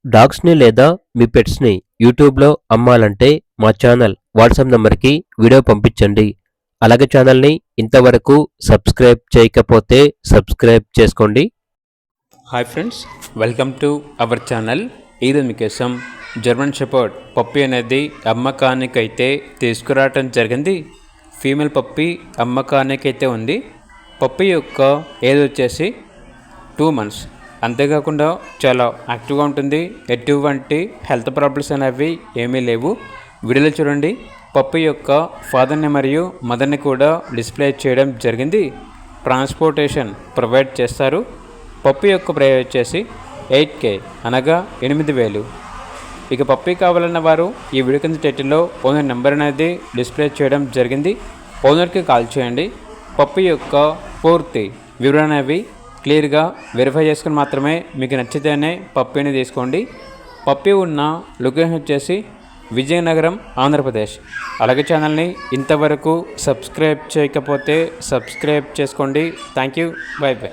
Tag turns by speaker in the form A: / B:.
A: డాగ్స్ని లేదా మీ పెట్స్ని యూట్యూబ్లో అమ్మాలంటే మా ఛానల్ వాట్సాప్ నంబర్కి వీడియో పంపించండి. అలాగే ఛానల్ని ఇంతవరకు సబ్స్క్రైబ్ చేయకపోతే సబ్స్క్రైబ్ చేసుకోండి.
B: Hi friends, welcome to our channel. ఈరోజు మీకోసం జర్మన్ షెపర్డ్ పప్పీ అనేది అమ్మకానికైతే తీసుకురావటం జరిగింది. ఫీమేల్ పప్పీ అమ్మకానికైతే ఉంది. పప్పీ యొక్క ఏజ్ వచ్చేసి 2 months. అంతేకాకుండా చాలా యాక్టివ్గా ఉంటుంది. ఎటువంటి హెల్త్ ప్రాబ్లమ్స్ అనేవి ఏమీ లేవు. వీడియోలో చూడండి, పప్పీ యొక్క ఫాదర్ని మరియు మదర్ని కూడా డిస్ప్లే చేయడం జరిగింది. ట్రాన్స్పోర్టేషన్ ప్రొవైడ్ చేస్తారు. పప్పీ యొక్క ప్రైస్ వచ్చేసి 8K అనగా 8,000. ఇక పప్పీ కావాలన్న వారు ఈ వీడియో కింద టైటిల్లో ఓనర్ నెంబర్ అనేది డిస్ప్లే చేయడం జరిగింది. ఓనర్కి కాల్ చేయండి. పప్పీ యొక్క పూర్తి వివరణ అనేవి క్లియర్గా వెరిఫై చేసుకుని మాత్రమే మీకు నచ్చితేనే పప్పీని తీసుకోండి. పప్పీ ఉన్న లొకేషన్ వచ్చేసి విజయనగరం, ఆంధ్రప్రదేశ్. అలాగే ఛానల్ని ఇంతవరకు సబ్స్క్రైబ్ చేయకపోతే సబ్స్క్రైబ్ చేసుకోండి. Thank you. By by.